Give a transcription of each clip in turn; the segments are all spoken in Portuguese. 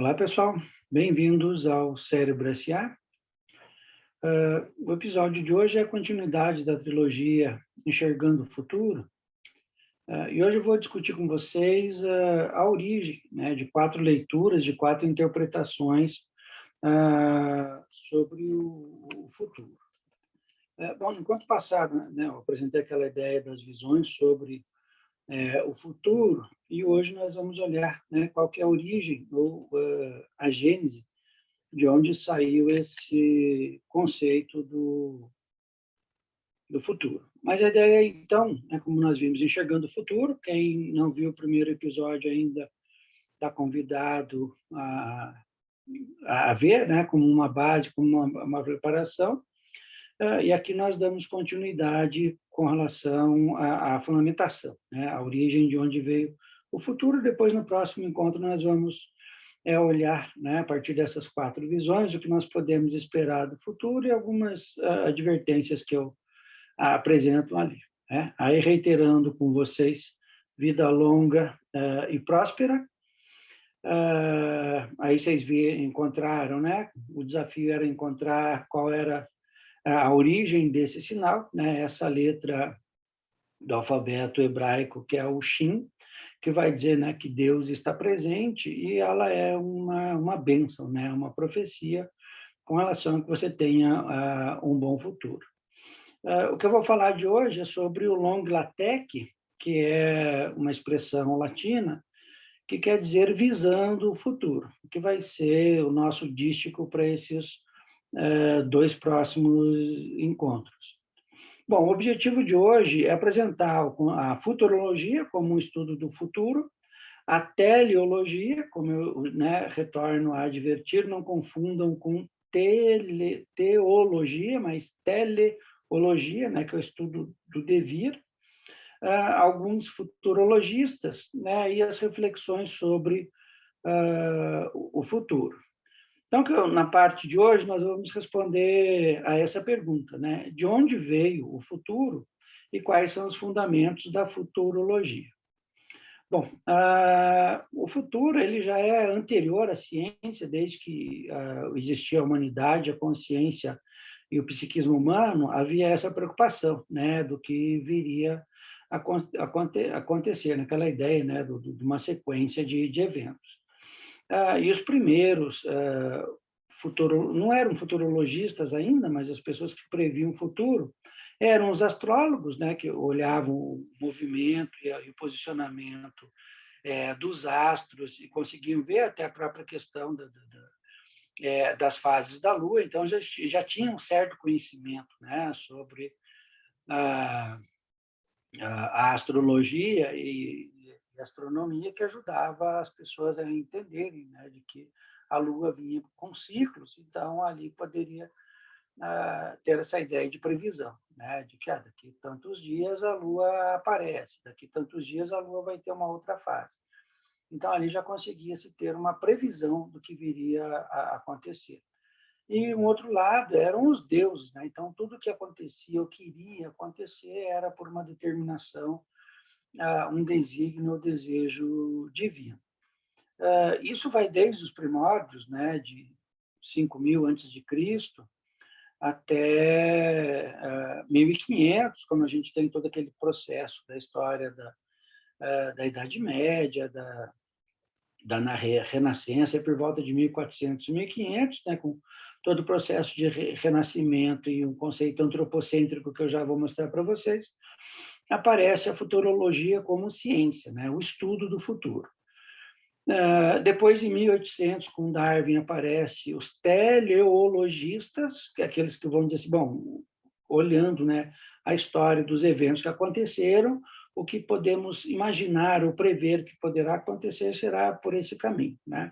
Olá, pessoal. Bem-vindos ao Cérebro S.A. O episódio de hoje é a continuidade da trilogia Enxergando o Futuro. E hoje eu vou discutir com vocês a origem, né, de 4 leituras, de 4 interpretações sobre o futuro. Bom, enquanto passado, né, eu apresentei aquela ideia das visões sobre o futuro, e hoje nós vamos olhar, né, qual que é a origem ou a gênese de onde saiu esse conceito do futuro. Mas a ideia, então, é como nós vimos, enxergando o futuro. Quem não viu o primeiro episódio ainda está convidado a ver, né, como uma base, como uma preparação. E aqui nós damos continuidade com relação à fundamentação, né, a origem de onde veio o futuro. Depois, no próximo encontro, nós vamos olhar, né, a partir dessas 4 visões, o que nós podemos esperar do futuro e algumas advertências que eu apresento ali, né? Aí, reiterando com vocês, vida longa e próspera. Aí vocês encontraram, né? O desafio era encontrar qual era a origem desse sinal, né? Essa letra do alfabeto hebraico, que é o Shin, que vai dizer, né, que Deus está presente, e ela é uma bênção, né, uma profecia com relação a que você tenha um bom futuro. O que eu vou falar de hoje é sobre o long latec, que é uma expressão latina que quer dizer visando o futuro, que vai ser o nosso dístico para esses 2 próximos encontros. Bom, o objetivo de hoje é apresentar a futurologia como um estudo do futuro, a teleologia, como eu, né, retorno a advertir, não confundam com teologia, mas teleologia, né, que é o estudo do devir, alguns futurologistas, né, e as reflexões sobre o futuro. Então, na parte de hoje, nós vamos responder a essa pergunta, né? De onde veio o futuro e quais são os fundamentos da futurologia? Bom, o futuro ele já é anterior à ciência, desde que existia a humanidade, a consciência e o psiquismo humano, havia essa preocupação, né, do que viria a acontecer, naquela ideia, né, de uma sequência de eventos. E os primeiros não eram futurologistas ainda, mas as pessoas que previam o futuro eram os astrólogos, né, que olhavam o movimento e o posicionamento dos astros e conseguiam ver até a própria questão das fases da Lua. Então, já tinham um certo conhecimento, né, sobre a astrologia e astronomia, que ajudava as pessoas a entenderem, né, de que a Lua vinha com ciclos, então ali poderia ter essa ideia de previsão, né, de que daqui tantos dias a Lua aparece, daqui tantos dias a Lua vai ter uma outra fase. Então ali já conseguia-se ter uma previsão do que viria a acontecer. E um outro lado eram os deuses, né? Então tudo que acontecia ou queria acontecer era por uma determinação, um desígnio ou desejo divino. Isso vai desde os primórdios, né, de 5.000 antes de Cristo até 1500, como a gente tem todo aquele processo da história da Idade Média, da Renascença, por volta de 1400 e 1500, né, com todo o processo de renascimento e um conceito antropocêntrico que eu já vou mostrar para vocês, aparece a futurologia como ciência, né, o estudo do futuro. Depois, em 1800, com Darwin, aparece os teleologistas, que é aqueles que vão dizer assim, bom, olhando, né, a história dos eventos que aconteceram, o que podemos imaginar ou prever que poderá acontecer será por esse caminho, né?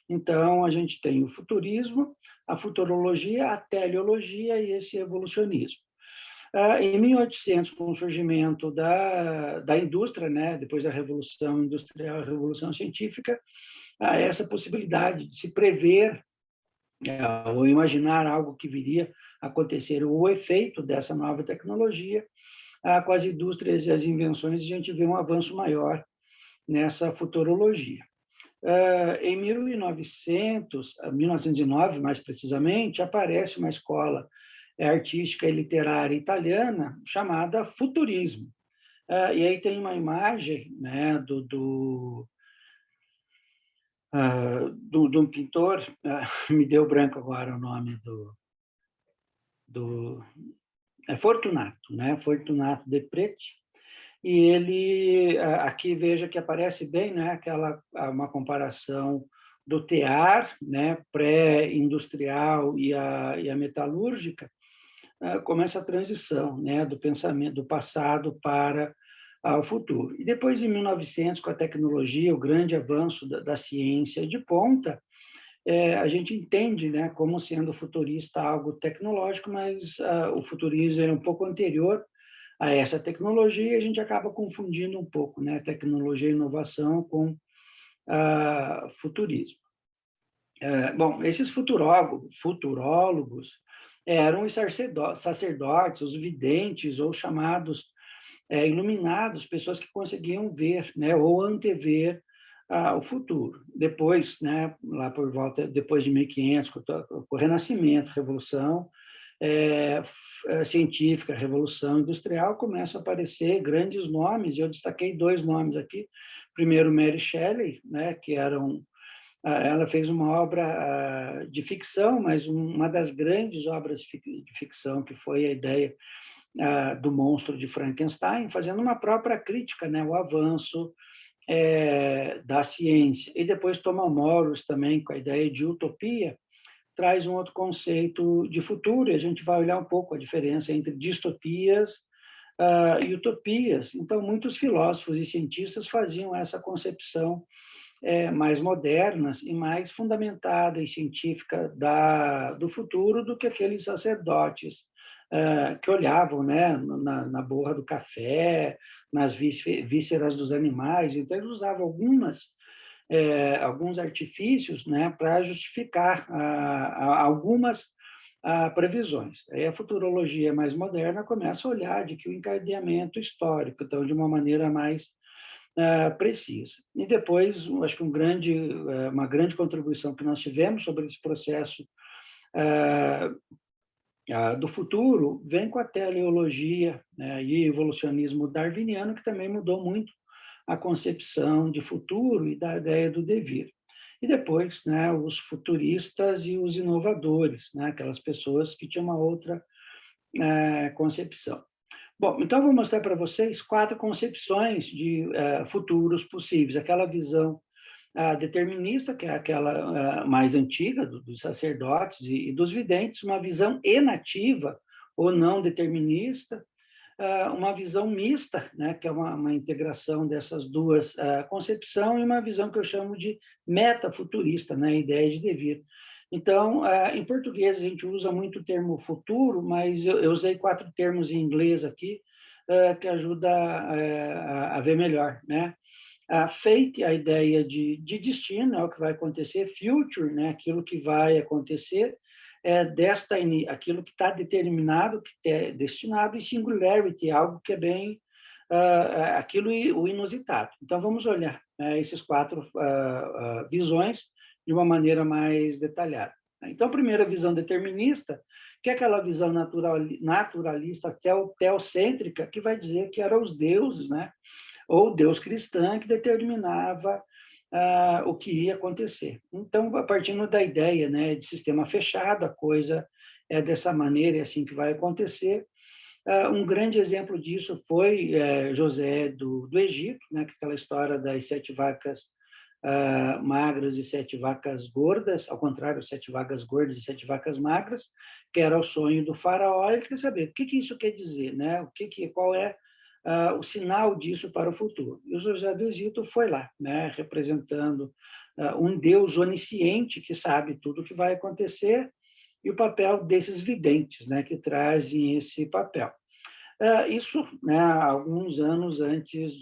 Então, a gente tem o futurismo, a futurologia, a teleologia e esse evolucionismo. Em 1800, com o surgimento da indústria, né, depois da Revolução Industrial e Revolução Científica, essa possibilidade de se prever ou imaginar algo que viria a acontecer, o efeito dessa nova tecnologia, com as indústrias e as invenções, a gente vê um avanço maior nessa futurologia. Em 1909, mais precisamente, aparece uma escola artística e literária italiana chamada Futurismo. E aí tem uma imagem, né, de um pintor, me deu branco agora o nome é Fortunato, né? Fortunato de Preti, e ele, aqui veja que aparece bem, né, uma comparação do tear, né, pré-industrial e a metalúrgica, como essa transição, né, do pensamento do passado para o futuro. E depois, em 1900, com a tecnologia, o grande avanço da ciência de ponta, a gente entende, né, como sendo futurista algo tecnológico, mas o futurismo é um pouco anterior a essa tecnologia, e a gente acaba confundindo um pouco, né, tecnologia e inovação com futurismo. Bom, esses futurólogos eram os sacerdotes, os videntes, ou chamados iluminados, pessoas que conseguiam ver, né, ou antever o futuro. Depois, né, lá por volta, depois de 1500, com o Renascimento, Revolução científica, Revolução Industrial, começam a aparecer grandes nomes, e eu destaquei 2 nomes aqui. Primeiro, Mary Shelley, né, que ela fez uma obra de ficção, mas uma das grandes obras de ficção, que foi a ideia do monstro de Frankenstein, fazendo uma própria crítica, né, ao avanço da ciência. E depois Thomas Morris também, com a ideia de utopia, traz um outro conceito de futuro, e a gente vai olhar um pouco a diferença entre distopias e utopias. Então, muitos filósofos e cientistas faziam essa concepção mais modernas e mais fundamentada e científica do futuro do que aqueles sacerdotes que olhavam, né, na borra do café, nas vísceras dos animais. Então, eles usavam alguns artifícios, né, para justificar algumas previsões. Aí a futurologia mais moderna começa a olhar de que o encadeamento histórico, então, de uma maneira mais precisa. E depois, acho que uma grande contribuição que nós tivemos sobre esse processo do futuro vem com a teleologia, né, e evolucionismo darwiniano, que também mudou muito a concepção de futuro e da ideia do devir. E depois, né, os futuristas e os inovadores, né, aquelas pessoas que tinham uma outra concepção. Bom, então vou mostrar para vocês 4 concepções de futuros possíveis. Aquela visão determinista, que é aquela mais antiga dos sacerdotes e dos videntes, uma visão enativa ou não determinista, uma visão mista, né, que é uma integração dessas duas concepções, e uma visão que eu chamo de metafuturista, né, a ideia de devir. Então, em português, a gente usa muito o termo futuro, mas eu usei 4 termos em inglês aqui, que ajuda a ver melhor, né? Fate, a ideia de destino, é o que vai acontecer. Future, né, aquilo que vai acontecer. Destiny, aquilo que está determinado, que é destinado. E singularity, algo que é bem aquilo o inusitado. Então, vamos olhar esses 4 visões de uma maneira mais detalhada. Então, a primeira visão determinista, que é aquela visão naturalista, teocêntrica, que vai dizer que eram os deuses, né, ou Deus cristã, que determinava o que ia acontecer. Então, a partir da ideia, né, de sistema fechado, a coisa é dessa maneira, é assim que vai acontecer. Um grande exemplo disso foi José do Egito, né, aquela história das 7 vacas magras e 7 vacas gordas, ao contrário, 7 vacas gordas e 7 vacas magras, que era o sonho do faraó. Ele queria saber o que isso quer dizer, né? Qual é o sinal disso para o futuro. E o José do Egito foi lá, né, representando um Deus onisciente que sabe tudo o que vai acontecer, e o papel desses videntes, né, que trazem esse papel. Isso, né, alguns anos antes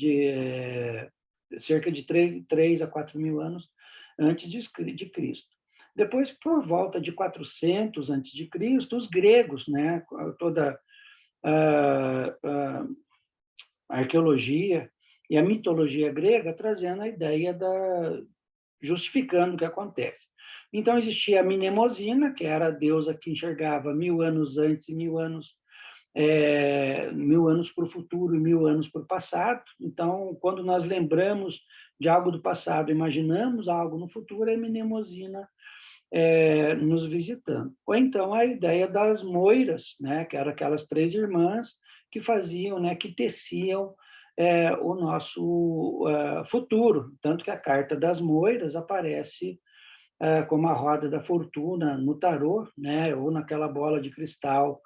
cerca de 3 a 4 mil anos antes de Cristo. Depois, por volta de 400 antes de Cristo, os gregos, né, toda a arqueologia e a mitologia grega trazendo a ideia justificando o que acontece. Então, existia a Mnemosina, que era a deusa que enxergava 1000 anos antes e 1000 anos 1000 anos para o futuro e 1000 anos para o passado. Então, quando nós lembramos de algo do passado, imaginamos algo no futuro, é a Mnemosina nos visitando. Ou então a ideia das moiras, né, que eram aquelas 3 irmãs que faziam, né, que teciam o nosso futuro. Tanto que a carta das moiras aparece como a roda da fortuna no tarô, né, ou naquela bola de cristal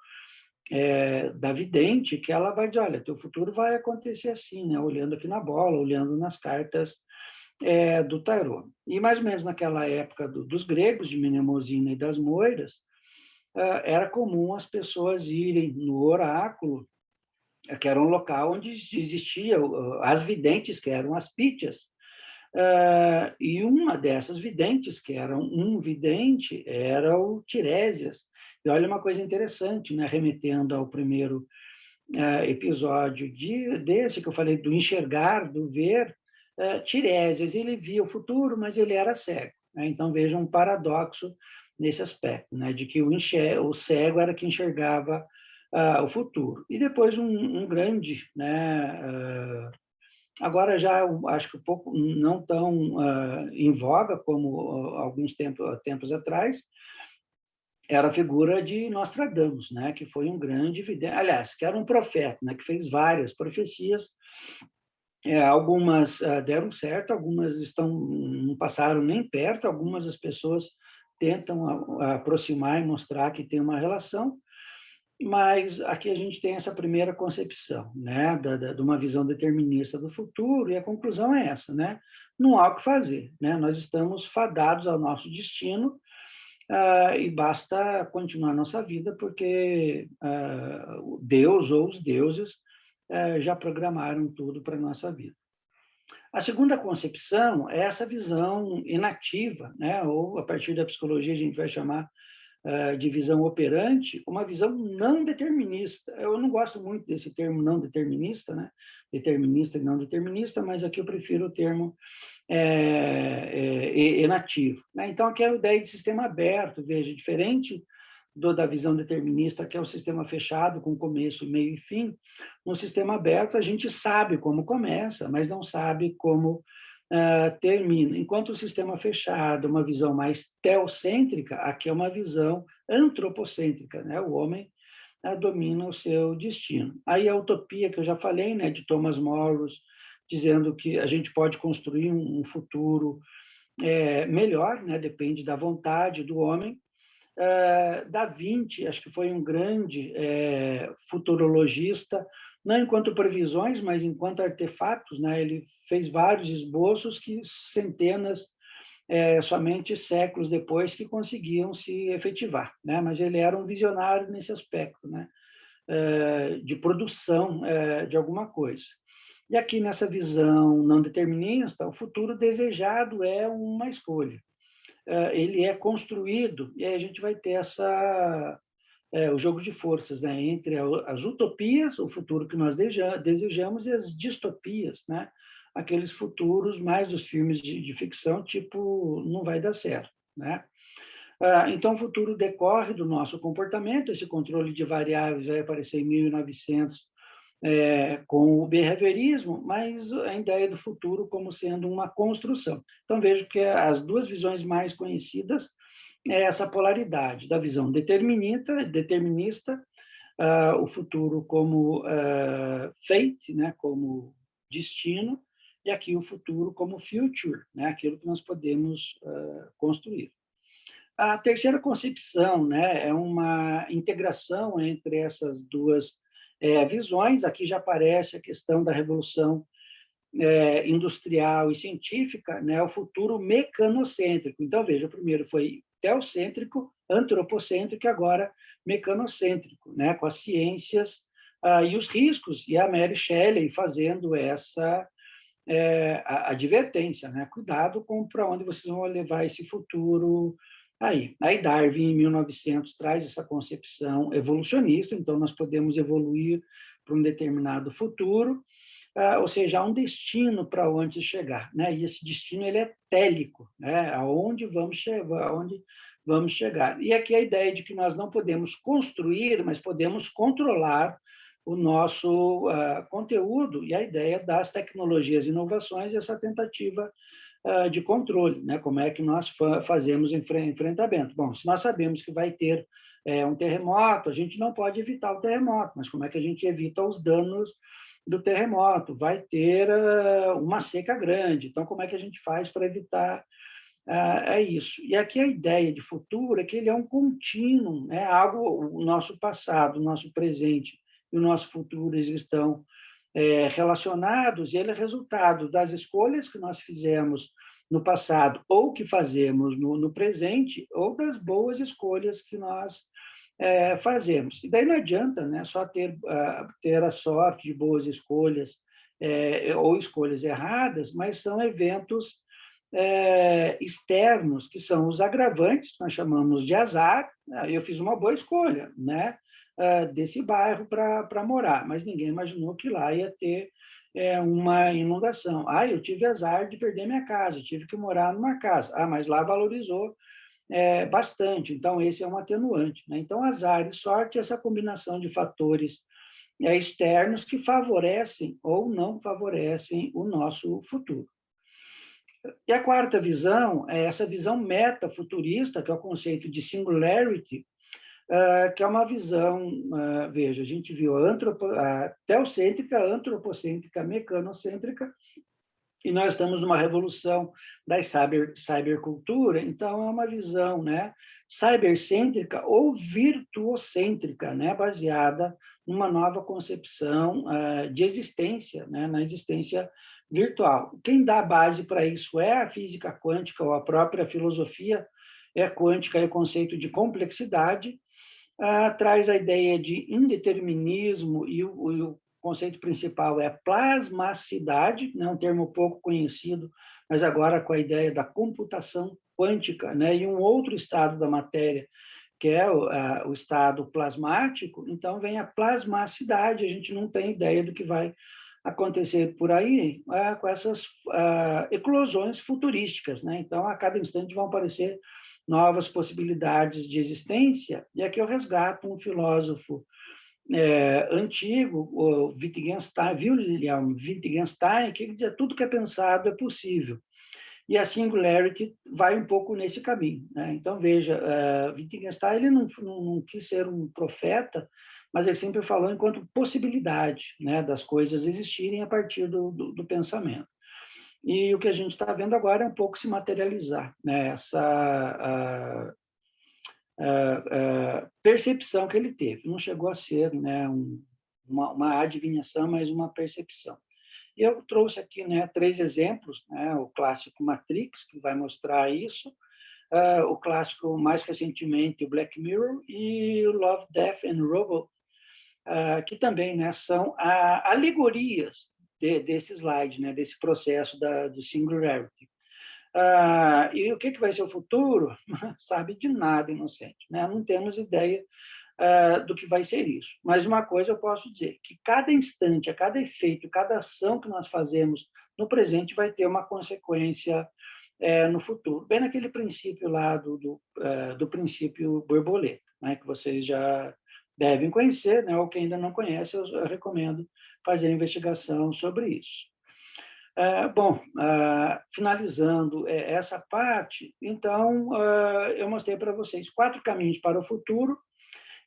da vidente, que ela vai dizer, olha, teu futuro vai acontecer assim, né, olhando aqui na bola, olhando nas cartas do tarô. E mais ou menos naquela época dos gregos, de Mnemosina e das moiras, era comum as pessoas irem no oráculo, que era um local onde existia as videntes, que eram as pítias, e uma dessas videntes, que era um vidente, era o Tiresias. E olha uma coisa interessante, né? Remetendo ao primeiro episódio desse que eu falei, do enxergar, do ver, Tiresias, ele via o futuro, mas ele era cego. Né? Então, veja um paradoxo nesse aspecto, né? De que o cego era que enxergava o futuro. E depois um grande, né, agora já acho que um pouco não tão em voga como alguns tempos atrás, era a figura de Nostradamus, né, que foi um grande vidente, aliás, que era um profeta, né, que fez várias profecias, algumas deram certo, algumas não passaram nem perto, algumas as pessoas tentam aproximar e mostrar que tem uma relação, mas aqui a gente tem essa primeira concepção, né, de uma visão determinista do futuro, e a conclusão é essa, né? Não há o que fazer, né? Nós estamos fadados ao nosso destino, e basta continuar nossa vida, porque Deus ou os deuses já programaram tudo para a nossa vida. A segunda concepção é essa visão inativa, né? Ou a partir da psicologia a gente vai chamar de visão operante, uma visão não determinista. Eu não gosto muito desse termo não determinista, né? Determinista e não determinista, mas aqui eu prefiro o termo inativo. Né? Então, aqui é a ideia de sistema aberto, veja, diferente da visão determinista, que é o sistema fechado, com começo, meio e fim. No sistema aberto, a gente sabe como começa, mas não sabe como termina. Enquanto o sistema fechado, uma visão mais teocêntrica, aqui é uma visão antropocêntrica, né? O homem domina o seu destino. Aí a utopia que eu já falei, né, de Thomas Morris, dizendo que a gente pode construir um futuro melhor, né? Depende da vontade do homem. Da Vinci, acho que foi um grande futurologista, não enquanto previsões, mas enquanto artefatos, né? Ele fez vários esboços que centenas, somente séculos depois, que conseguiam se efetivar, né? Mas ele era um visionário nesse aspecto, né? De produção de alguma coisa. E aqui nessa visão não determinista, o futuro desejado é uma escolha. Ele é construído, e aí a gente vai ter o jogo de forças, né, entre as utopias, o futuro que nós desejamos, e as distopias, né, aqueles futuros mais dos filmes de ficção, tipo, não vai dar certo. Né? Então, o futuro decorre do nosso comportamento, esse controle de variáveis vai aparecer em 1900, com o behaviorismo, mas a ideia do futuro como sendo uma construção. Então, vejo que as duas visões mais conhecidas é essa polaridade da visão determinista, o futuro como fate, né, como destino, e aqui o futuro como future, né, aquilo que nós podemos construir. A terceira concepção, né, é uma integração entre essas duas visões. Aqui já aparece a questão da revolução industrial e científica, né, o futuro mecanocêntrico. Então, veja, o primeiro foi teocêntrico, antropocêntrico, e agora mecanocêntrico, né, com as ciências e os riscos, e a Mary Shelley fazendo essa advertência, né, cuidado com para onde vocês vão levar esse futuro. Aí Darwin, em 1900, traz essa concepção evolucionista, então nós podemos evoluir para um determinado futuro, ou seja, há um destino para onde se chegar, né? E esse destino ele é télico, né? Aonde vamos chegar. E aqui a ideia de que nós não podemos construir, mas podemos controlar o nosso conteúdo, e a ideia das tecnologias e inovações, essa tentativa de controle, né? Como é que nós fazemos enfrentamento? Bom, se nós sabemos que vai ter um terremoto, a gente não pode evitar o terremoto, mas como é que a gente evita os danos do terremoto? Vai ter uma seca grande, então como é que a gente faz para evitar isso? E aqui a ideia de futuro é que ele é um contínuo, né? Algo, o nosso passado, o nosso presente e o nosso futuro eles estão relacionados, e ele é resultado das escolhas que nós fizemos no passado ou que fazemos no presente, ou das boas escolhas que nós fazemos. E daí não adianta, né, só ter a sorte de boas escolhas ou escolhas erradas, mas são eventos externos, que são os agravantes, que nós chamamos de azar. Eu fiz uma boa escolha, né? Desse bairro para morar, mas ninguém imaginou que lá ia ter uma inundação. Eu tive azar de perder minha casa, tive que morar numa casa. Mas lá valorizou bastante, então esse é um atenuante, né? Então, azar e sorte, essa combinação de fatores externos que favorecem ou não favorecem o nosso futuro. E a quarta visão é essa visão metafuturista, que é o conceito de singularity, que é uma visão, veja, a gente viu teocêntrica, antropocêntrica, mecanocêntrica, e nós estamos numa revolução da cybercultura, então é uma visão, né, cybercêntrica ou virtuocêntrica, né, baseada numa nova concepção de existência, né, na existência virtual. Quem dá base para isso é a física quântica ou a própria filosofia quântica e o conceito de complexidade, traz a ideia de indeterminismo, e o conceito principal é plasmacidade, né, um termo pouco conhecido, mas agora com a ideia da computação quântica, né, e um outro estado da matéria, que é o estado plasmático. Então vem a plasmacidade, a gente não tem ideia do que vai acontecer por aí com essas eclosões futurísticas, né? Então, a cada instante vão aparecer novas possibilidades de existência, e aqui eu resgato um filósofo antigo, o William Wittgenstein, que dizia tudo que é pensado é possível. E a singularity vai um pouco nesse caminho, né? Então, veja, Wittgenstein ele não quis ser um profeta, mas ele sempre falou enquanto possibilidade, né, das coisas existirem a partir do pensamento. E o que a gente está vendo agora é um pouco se materializar, né, essa percepção que ele teve. Não chegou a ser, né, uma adivinhação, mas uma percepção. E eu trouxe aqui, né, 3 exemplos, né, o clássico Matrix, que vai mostrar isso, o clássico, mais recentemente, o Black Mirror, e o Love, Death and Robots, que também, né, são alegorias desse slide, né, desse processo do singularity. E o que vai ser o futuro? Sabe de nada, inocente, né? Não temos ideia do que vai ser isso. Mas uma coisa eu posso dizer, que cada instante, a cada efeito, cada ação que nós fazemos no presente vai ter uma consequência no futuro. Bem naquele princípio lá do princípio borboleta, né, que vocês já devem conhecer, né, ou quem ainda não conhece, eu recomendo fazer a investigação sobre isso. Bom, finalizando essa parte, então, eu mostrei para vocês 4 caminhos para o futuro,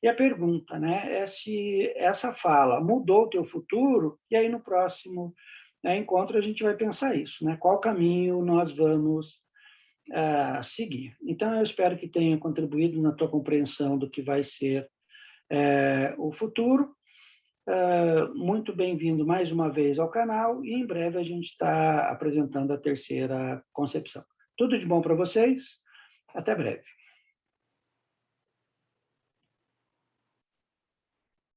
e a pergunta, né, é se essa fala mudou o teu futuro, e aí no próximo encontro a gente vai pensar isso, né, qual caminho nós vamos seguir. Então, eu espero que tenha contribuído na tua compreensão do que vai ser o futuro. Muito bem-vindo mais uma vez ao canal, e em breve a gente está apresentando a terceira concepção. Tudo de bom para vocês, até breve.